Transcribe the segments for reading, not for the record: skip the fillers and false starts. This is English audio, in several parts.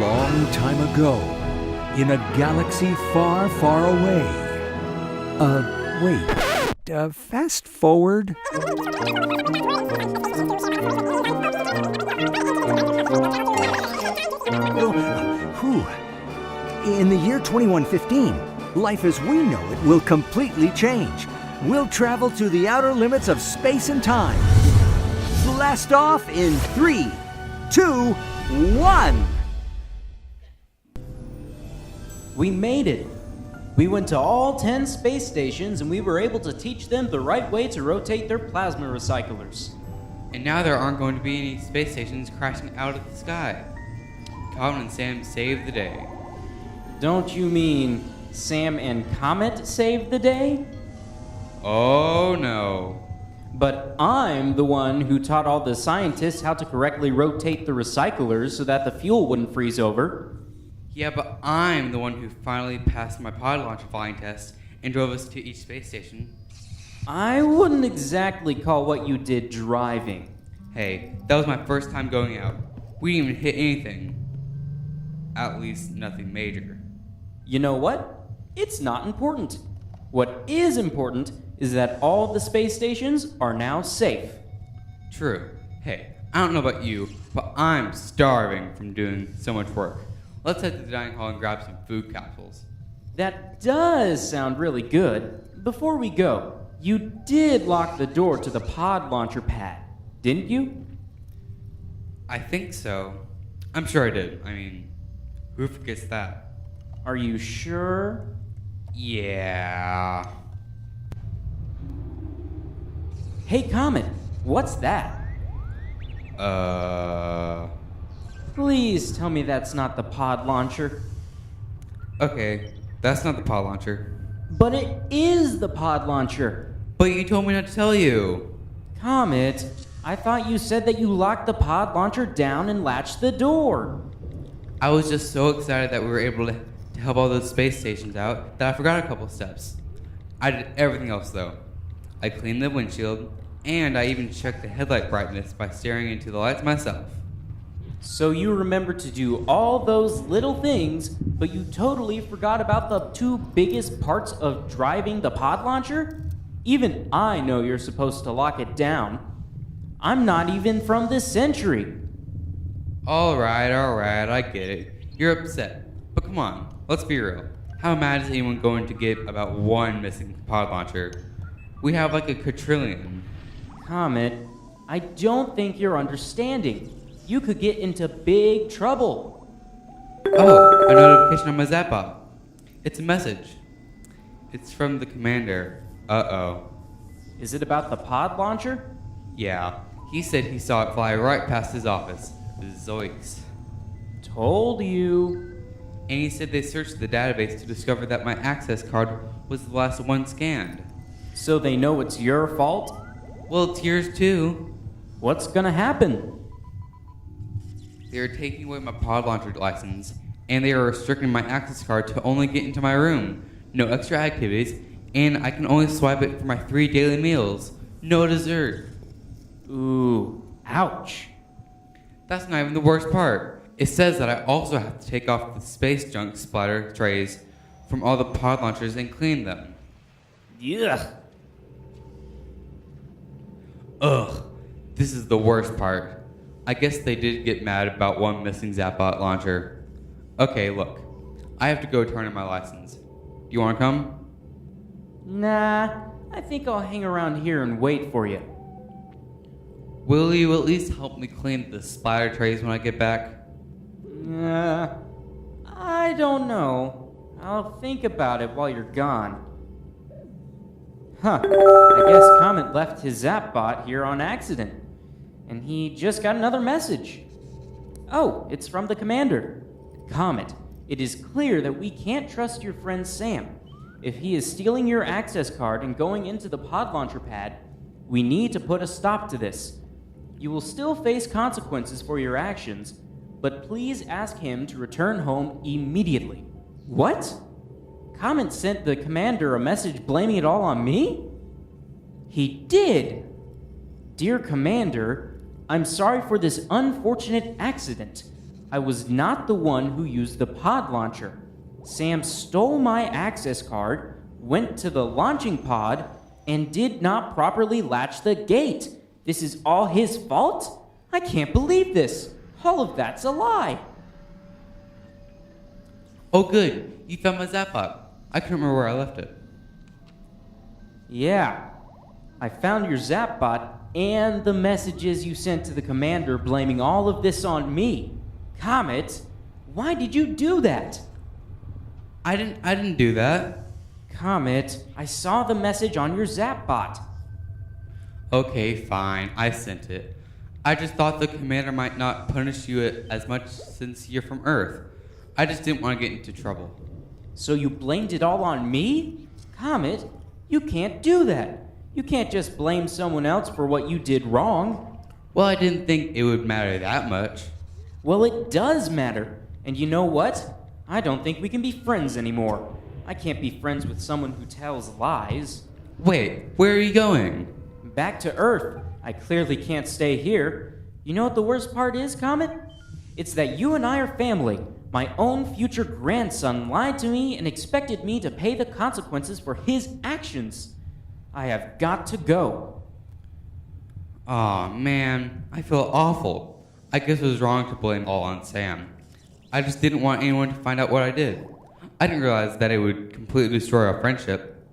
long time ago, in a galaxy far, far away. Wait. Fast forward. In the year 2115, life as we know it will completely change. We'll travel to the outer limits of space and time. Blast off in 3, 2, 1. We made it. We went to all 10 space stations and we were able to teach them the right way to rotate their plasma recyclers. And now there aren't going to be any space stations crashing out of the sky. Calvin and Sam saved the day. Don't you mean Sam and Comet saved the day? Oh no. But I'm the one who taught all the scientists how to correctly rotate the recyclers so that the fuel wouldn't freeze over. Yeah, but I'm the one who finally passed my pod launcher flying test and drove us to each space station. I wouldn't exactly call what you did driving. Hey, that was my first time going out. We didn't even hit anything. At least nothing major. You know what? It's not important. What is important is that all the space stations are now safe. True. Hey, I don't know about you, but I'm starving from doing so much work. Let's head to the dining hall and grab some food capsules. That does sound really good. Before we go, you did lock the door to the pod launcher pad, didn't you? I think so. I'm sure I did. I mean, who forgets that? Are you sure? Yeah. Hey, Comet, what's that? Please tell me that's not the pod launcher. Okay, that's not the pod launcher. But it is the pod launcher. But you told me not to tell you. Comet, I thought you said that you locked the pod launcher down and latched the door. I was just so excited that we were able to help all those space stations out that I forgot a couple steps. I did everything else though. I cleaned the windshield, and I even checked the headlight brightness by staring into the lights myself. So you remembered to do all those little things, but you totally forgot about the two biggest parts of driving the pod launcher? Even I know you're supposed to lock it down. I'm not even from this century. Alright, I get it. You're upset. But come on, let's be real. How mad is anyone going to get about one missing pod launcher? We have like a quadrillion. Comet, I don't think you're understanding. You could get into big trouble. Oh, a notification on my Zapbot. It's a message. It's from the commander. Uh-oh. Is it about the pod launcher? Yeah, he said he saw it fly right past his office. Zoinks. Told you. And he said they searched the database to discover that my access card was the last one scanned. So they know it's your fault? Well, it's yours too. What's gonna happen? They are taking away my pod launcher license, and they are restricting my access card to only get into my room. No extra activities, and I can only swipe it for my 3 daily meals. No dessert. Ooh, ouch. That's not even the worst part. It says that I also have to take off the space junk splatter trays from all the pod launchers and clean them. Ugh. Ugh, this is the worst part. I guess they did get mad about one missing Zapbot launcher. Okay, look. I have to go turn in my license. You wanna come? Nah, I think I'll hang around here and wait for you. Will you at least help me clean the splatter trays when I get back? I don't know. I'll think about it while you're gone. Huh, I guess Comet left his Zapbot here on accident. And he just got another message. Oh, it's from the commander. Comet, it is clear that we can't trust your friend Sam. If he is stealing your access card and going into the pod launcher pad, we need to put a stop to this. You will still face consequences for your actions, but please ask him to return home immediately. What? Comet sent the commander a message blaming it all on me? He did. Dear Commander, I'm sorry for this unfortunate accident. I was not the one who used the pod launcher. Sam stole my access card, went to the launching pod, and did not properly latch the gate. This is all his fault? I can't believe this. All of that's a lie. Oh, good. You found my Zapbot. I couldn't remember where I left it. Yeah. I found your Zapbot and the messages you sent to the commander blaming all of this on me. Comet, why did you do that? I didn't do that. Comet, I saw the message on your Zapbot. Okay, fine. I sent it. I just thought the commander might not punish you as much since you're from Earth. I just didn't want to get into trouble. So you blamed it all on me? Comet, you can't do that. You can't just blame someone else for what you did wrong. Well, I didn't think it would matter that much. Well, it does matter. And you know what? I don't think we can be friends anymore. I can't be friends with someone who tells lies. Wait, where are you going? Back to Earth. I clearly can't stay here. You know what the worst part is, Comet? It's that you and I are family. My own future grandson lied to me and expected me to pay the consequences for his actions. I have got to go. Aw, man, I feel awful. I guess it was wrong to blame all on Sam. I just didn't want anyone to find out what I did. I didn't realize that it would completely destroy our friendship.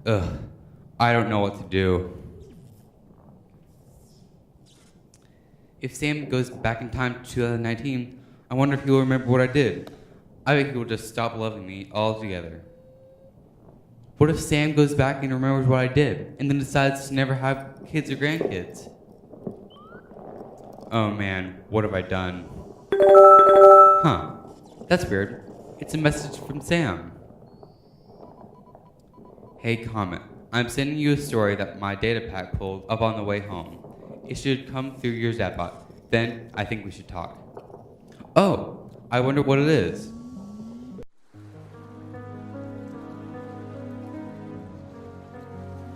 Ugh, I don't know what to do. If Sam goes back in time to 2019, I wonder if he'll remember what I did. I think he'll just stop loving me altogether. What if Sam goes back and remembers what I did, and then decides to never have kids or grandkids? Oh man, what have I done? Huh, that's weird. It's a message from Sam. Hey Comet, I'm sending you a story that my data pack pulled up on the way home. It should come through your Zapbot. Then I think we should talk. Oh, I wonder what it is.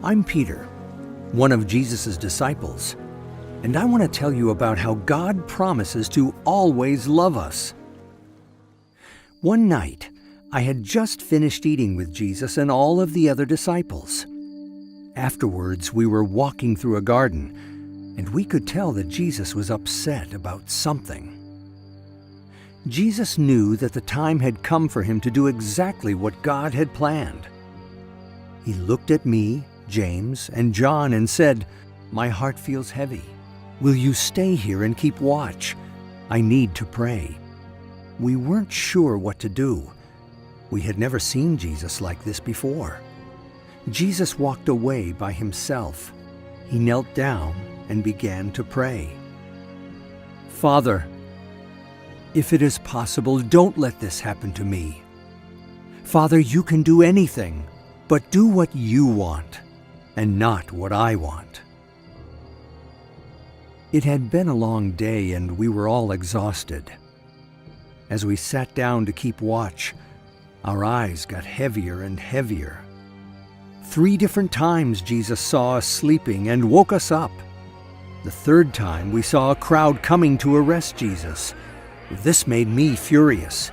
I'm Peter, one of Jesus' disciples, and I want to tell you about how God promises to always love us. One night, I had just finished eating with Jesus and all of the other disciples. Afterwards, we were walking through a garden, and we could tell that Jesus was upset about something. Jesus knew that the time had come for him to do exactly what God had planned. He looked at me, James, and John and said, "My heart feels heavy. Will you stay here and keep watch? I need to pray." We weren't sure what to do. We had never seen Jesus like this before. Jesus walked away by himself. He knelt down and began to pray. "Father, if it is possible, don't let this happen to me. Father, you can do anything, but do what you want and not what I want." It had been a long day and we were all exhausted. As we sat down to keep watch, our eyes got heavier and heavier. 3 different times Jesus saw us sleeping and woke us up. The 3rd time we saw a crowd coming to arrest Jesus. This made me furious.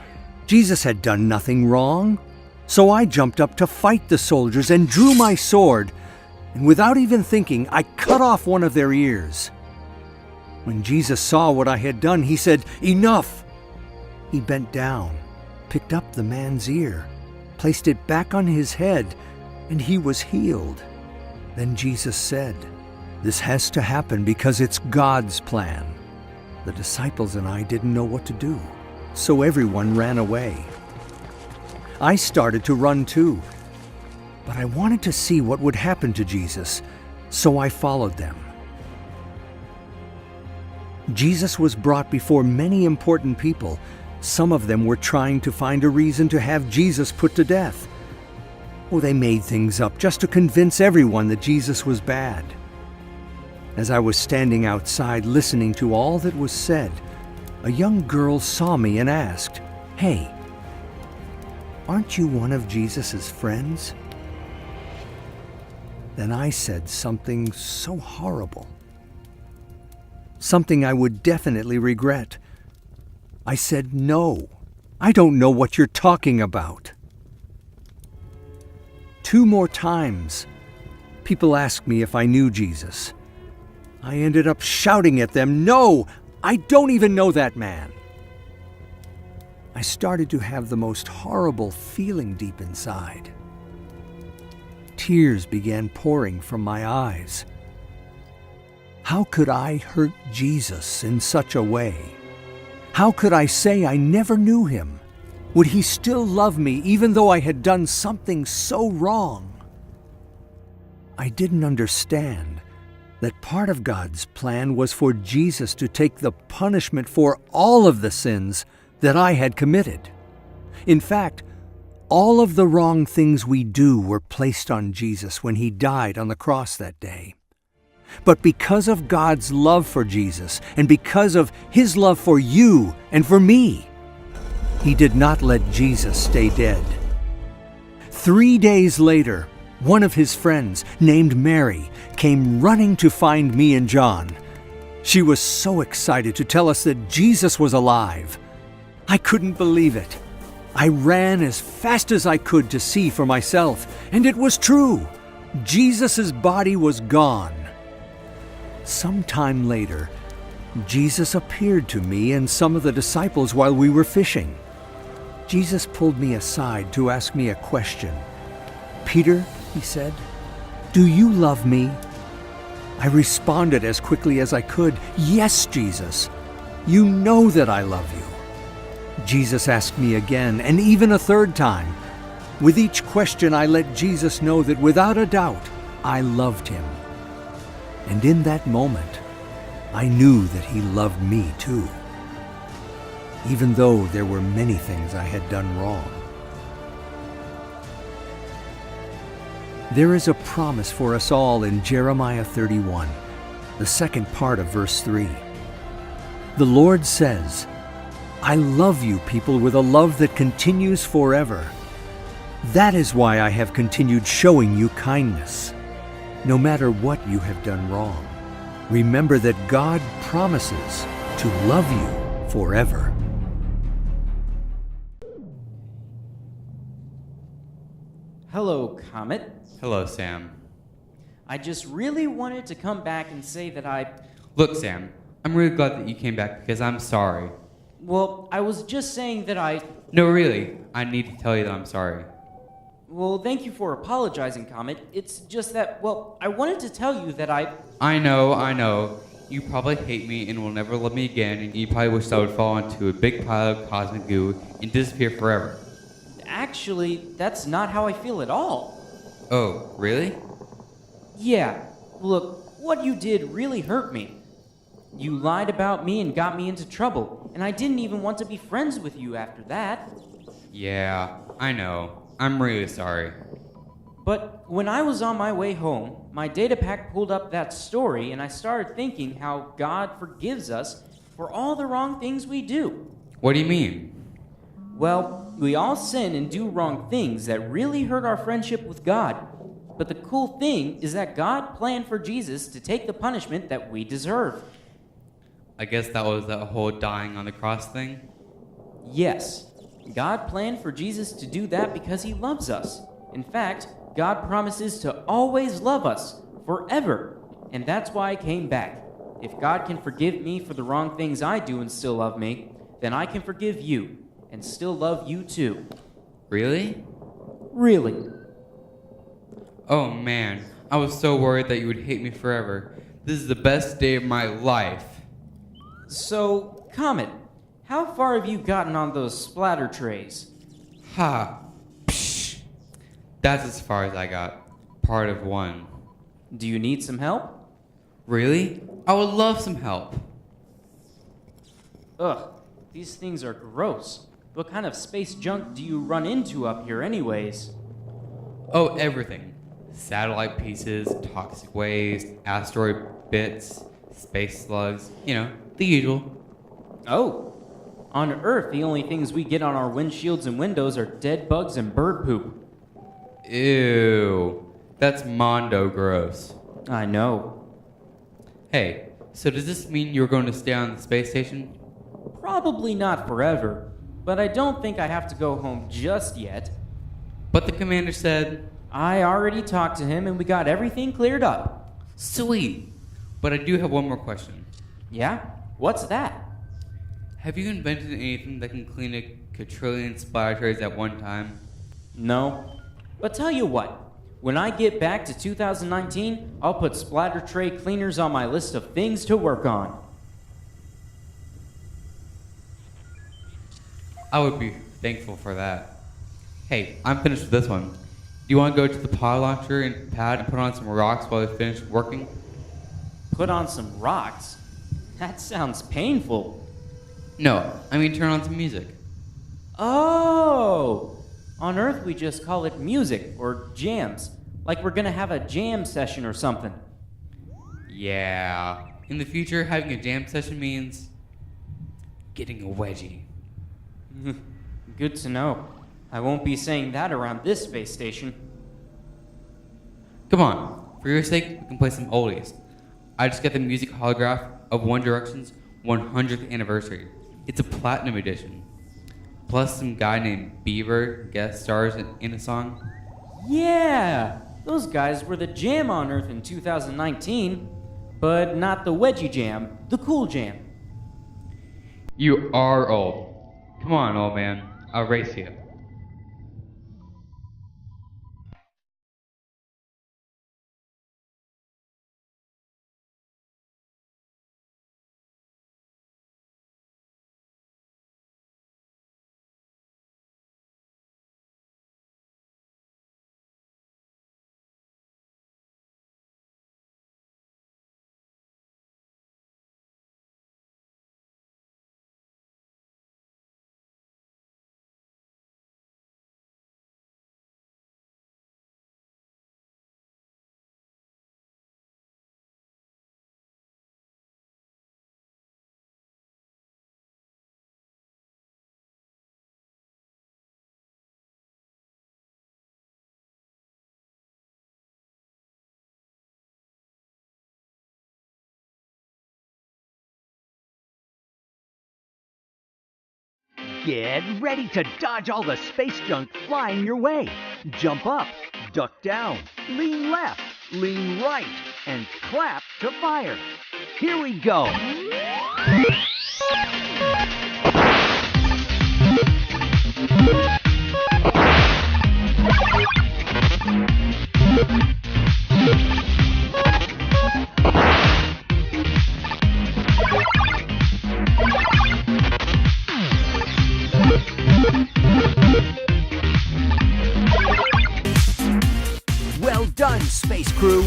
Jesus had done nothing wrong. So I jumped up to fight the soldiers and drew my sword, and without even thinking, I cut off one of their ears. When Jesus saw what I had done, he said, "Enough!" He bent down, picked up the man's ear, placed it back on his head, and he was healed. Then Jesus said, "This has to happen because it's God's plan." The disciples and I didn't know what to do, so everyone ran away. I started to run too, but I wanted to see what would happen to Jesus, so I followed them. Jesus was brought before many important people. Some of them were trying to find a reason to have Jesus put to death. Oh, they made things up just to convince everyone that Jesus was bad. As I was standing outside listening to all that was said, a young girl saw me and asked, "Hey, aren't you one of Jesus' friends?" Then I said something so horrible. Something I would definitely regret. I said, "No, I don't know what you're talking about." 2 more times, people asked me if I knew Jesus. I ended up shouting at them, "No, I don't even know that man." I started to have the most horrible feeling deep inside. Tears began pouring from my eyes. How could I hurt Jesus in such a way? How could I say I never knew him? Would he still love me even though I had done something so wrong? I didn't understand that part of God's plan was for Jesus to take the punishment for all of the sins that I had committed. In fact, all of the wrong things we do were placed on Jesus when he died on the cross that day. But because of God's love for Jesus and because of his love for you and for me, he did not let Jesus stay dead. 3 days later, one of his friends, named Mary, came running to find me and John. She was so excited to tell us that Jesus was alive. I couldn't believe it. I ran as fast as I could to see for myself, and it was true. Jesus' body was gone. Sometime later, Jesus appeared to me and some of the disciples while we were fishing. Jesus pulled me aside to ask me a question. "Peter," he said, "do you love me?" I responded as quickly as I could, "Yes, Jesus. You know that I love you." Jesus asked me again, and even a third time. With each question, I let Jesus know that without a doubt, I loved him. And in that moment, I knew that he loved me too, even though there were many things I had done wrong. There is a promise for us all in Jeremiah 31, the second part of verse 3. The Lord says, "I love you, people, with a love that continues forever. That is why I have continued showing you kindness. No matter what you have done wrong, remember that God promises to love you forever." Hello, Comet. Hello, Sam. I just really wanted to come back and say that Look, Sam, I'm really glad that you came back because I'm sorry. Well, I was just saying that No, really, I need to tell you that I'm sorry. Well, thank you for apologizing, Comet. It's just that, well, I wanted to tell you that I know. You probably hate me and will never love me again, and you probably wish I would fall into a big pile of cosmic goo and disappear forever. Actually, that's not how I feel at all. Oh, really? Yeah, look, what you did really hurt me. You lied about me and got me into trouble, and I didn't even want to be friends with you after that. Yeah, I know. I'm really sorry. But when I was on my way home, my data pack pulled up that story, and I started thinking how God forgives us for all the wrong things we do. What do you mean? Well, we all sin and do wrong things that really hurt our friendship with God. But the cool thing is that God planned for Jesus to take the punishment that we deserve. I guess that was that whole dying on the cross thing? Yes, God planned for Jesus to do that because he loves us. In fact, God promises to always love us, forever. And that's why I came back. If God can forgive me for the wrong things I do and still love me, then I can forgive you and still love you too. Really? Really. Oh man, I was so worried that you would hate me forever. This is the best day of my life. So, Comet, how far have you gotten on those splatter trays? Ha! Psh! That's as far as I got. Part of one. Do you need some help? Really? I would love some help. Ugh, these things are gross. What kind of space junk do you run into up here anyways? Oh, everything. Satellite pieces, toxic waste, asteroid bits, space slugs, the usual. Oh, on Earth, the only things we get on our windshields and windows are dead bugs and bird poop. Ew. That's mondo gross. I know. Hey, so does this mean you're going to stay on the space station? Probably not forever, but I don't think I have to go home just yet. But the commander said, I already talked to him and we got everything cleared up. sweet. But I do have one more question. Yeah? What's that? Have you invented anything that can clean a quadrillion splatter trays at one time? No. But tell you what, when I get back to 2019, I'll put splatter tray cleaners on my list of things to work on. I would be thankful for that. Hey, I'm finished with this one. Do you want to go to the pod launcher and pad and put on some rocks while I finish working? Put on some rocks? That sounds painful. No, I mean turn on some music. Oh! On Earth, we just call it music or jams. Like we're gonna have a jam session or something. Yeah. In the future, having a jam session means getting a wedgie. Good to know. I won't be saying that around this space station. Come on, for your sake, we can play some oldies. I just got the music holograph of One Direction's 100th anniversary. It's a platinum edition. Plus some guy named Bieber guest stars in a song. Yeah! Those guys were the jam on Earth in 2019, but not the wedgie jam, the cool jam. You are old. Come on, old man. I'll race you. Get ready to dodge all the space junk flying your way. Jump up, duck down, lean left, lean right, and clap to fire. Here we go. Well done, space crew.